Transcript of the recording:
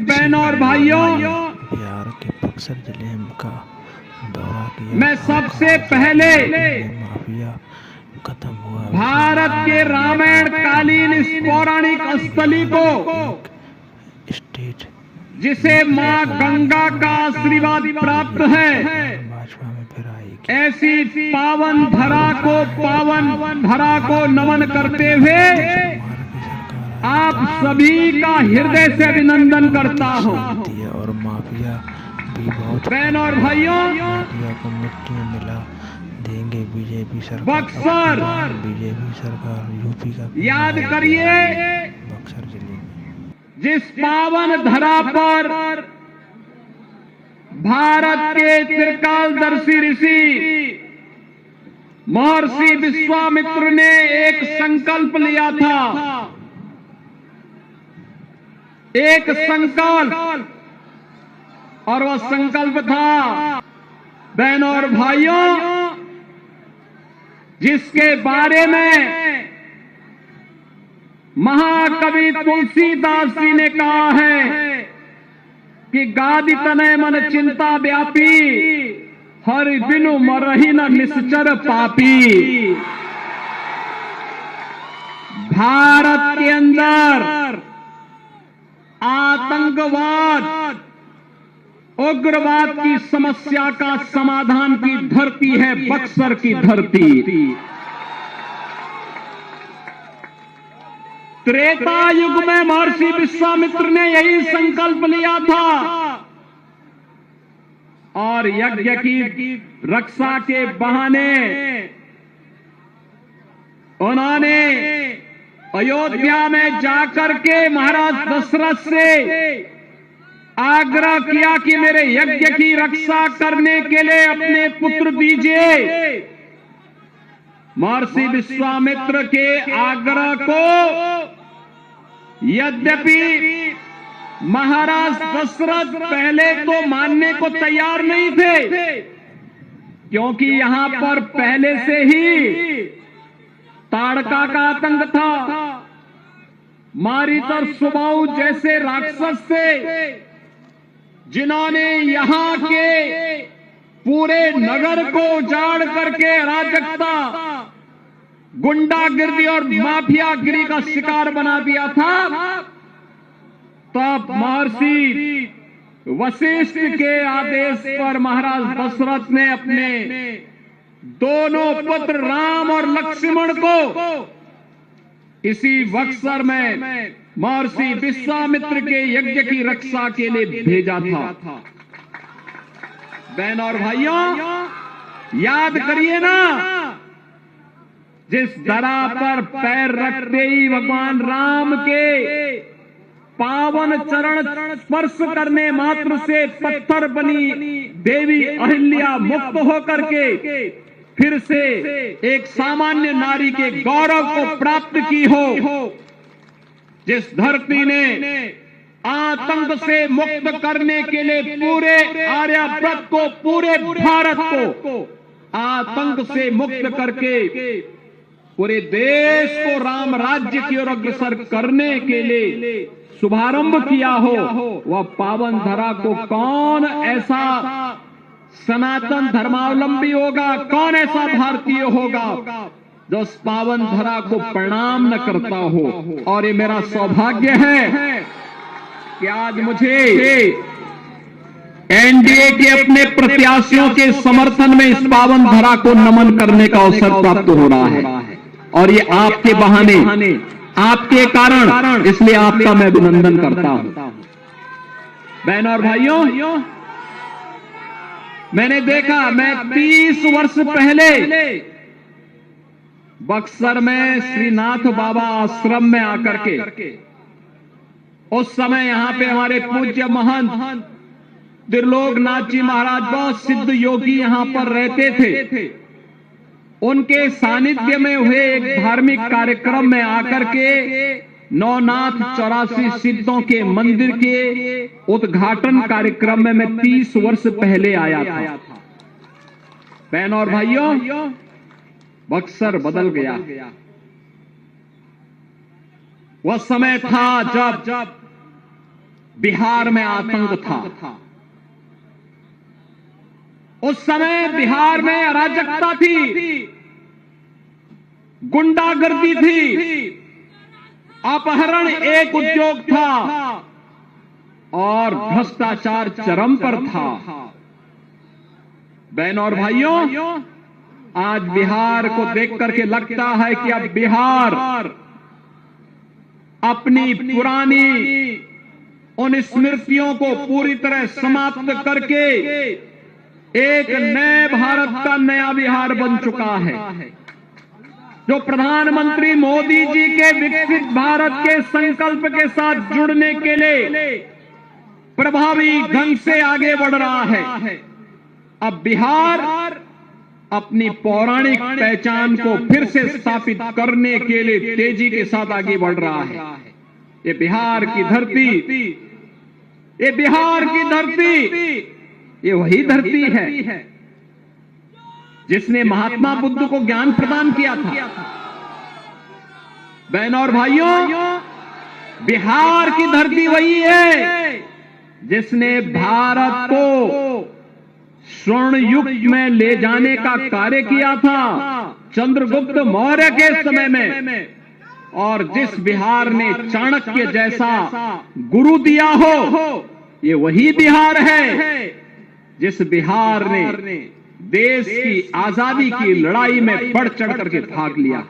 बहनों और भाइयों, बिहार के बक्सर जिले का दौरा किया। मैं सबसे पहले माफिया खत्म हुआ। भारत के रामायण कालीन इस पौराणिक स्थली को, स्टेट जिसे मां गंगा का आशीर्वाद प्राप्त है, भाजपा में फिर आएगी। ऐसी पावन धरा को नमन करते हुए आप सभी का हृदय से अभिनंदन करता हूं। और माफिया भी बहुत, बहनों और भाइयों, माफिया को मिट्टी में मिला देंगे बीजेपी सरकार। बक्सर बीजेपी सरकार यूपी का याद करिए, बक्सर जिले में जिस पावन धरा पर भारत के त्रिकालदर्शी ऋषि महर्षि विश्वामित्र ने एक संकल्प लिया था, एक संकल्प, और वह संकल्प था बहनों और भाइयों, जिसके बारे में महाकवि तुलसीदास जी ने कहा है कि गादि तनय मन चिंता व्यापी, हर बिनु मरहि न निश्चर पापी। भारत के अंदर आतंकवाद, उग्रवाद की समस्या का समाधान की धरती है बक्सर की धरती। त्रेता युग में महर्षि विश्वामित्र ने यही संकल्प लिया था और यज्ञ की रक्षा के बहाने उन्होंने अयोध्या में जाकर के महाराज दशरथ से आग्रह किया कि मेरे यज्ञ की रक्षा करने के लिए अपने पुत्र दीजिए। महर्षि विश्वामित्र के आग्रह को यद्यपि महाराज दशरथ पहले तो मानने को तैयार नहीं थे, क्योंकि यहां पर पहले से ही ताड़का का आतंक था। मारीच और सुबाहु जैसे राक्षस थे, जिन्होंने यहां के पूरे नगर को उजाड़ करके अराजकता, गुंडागिरी और माफियागिरी का शिकार बना दिया था। तब महर्षि वशिष्ठ के आदेश पर महाराज दशरथ ने अपने दोनों पुत्र राम और लक्ष्मण को इसी बक्सर में महर्षि विश्वामित्र के यज्ञ की रक्षा के लिए भेजा था। बहनों और भाइयों, याद करिए ना, जिस धरा पर पैर रखते ही भगवान राम के पावन चरण स्पर्श करने मात्र से पत्थर बनी देवी अहिल्या मुक्त होकर के फिर से एक सामान्य नारी के गौरव को प्राप्त की हो, जिस धरती ने आतंक से मुक्त करने के लिए पूरे आर्यव्रत को, पूरे भारत को आतंक से मुक्त करके पूरे देश को राम राज्य की ओर अग्रसर करने के लिए शुभारंभ किया हो, वह पावन धरा को कौन ऐसा सनातन धर्मावलंबी होगा, कौन ऐसा भारतीय होगा जो उस पावन धरा को प्रणाम न करता हो। और ये मेरा सौभाग्य है कि आज मुझे एनडीए के अपने प्रत्याशियों के समर्थन में इस पावन धरा को नमन करने का अवसर प्राप्त हो रहा है, और ये आपके बहाने, आपके कारण, इसलिए आपका मैं अभिनंदन करता हूं। बहनों और भाइयों, मैंने देखा, मैं 30 वर्ष पहले बक्सर में श्रीनाथ बाबा आश्रम में आकर के, उस समय यहां पे हमारे पूज्य महंत त्रिलोकनाथ जी महाराज, बहुत सिद्ध योगी यहां पर रहते थे। उनके सानिध्य में हुए एक धार्मिक कार्यक्रम में आकर के नौनाथ 84 सिद्धों के मंदिर के उद्घाटन कार्यक्रम में मैं 30 वर्ष पहले आया था। बहनों और भाइयों, बक्सर बदल गया। वह समय था जब बिहार में आतंक था। उस समय बिहार में अराजकता थी, गुंडागर्दी थी, अपहरण एक उद्योग था और भ्रष्टाचार चरम पर था। बहनों और भाइयों, आज बिहार को देख करके लगता है कि अब बिहार अपनी पुरानी उन स्मृतियों को पूरी तरह समाप्त करके एक नए भारत का नया बिहार बन चुका है, जो प्रधानमंत्री मोदी जी के विकसित भारत के संकल्प के साथ जुड़ने के लिए प्रभावी ढंग से आगे बढ़ रहा है। अब बिहार अपनी पौराणिक पहचान को फिर से स्थापित करने के लिए तेजी के साथ आगे बढ़ रहा है। ये बिहार की धरती, ये बिहार की धरती, ये वही धरती है जिसने महात्मा बुद्ध को ज्ञान प्रदान किया था। बहनों और भाइयों, बिहार की धरती वही है जिसने भारत को स्वर्ण युग में ले जाने का कार्य किया था चंद्रगुप्त मौर्य के समय में, और जिस बिहार ने चाणक्य जैसा गुरु दिया हो, ये वही बिहार है जिस बिहार ने देश की आजादी की लड़ाई में बढ़ चढ़ करके भाग लिया।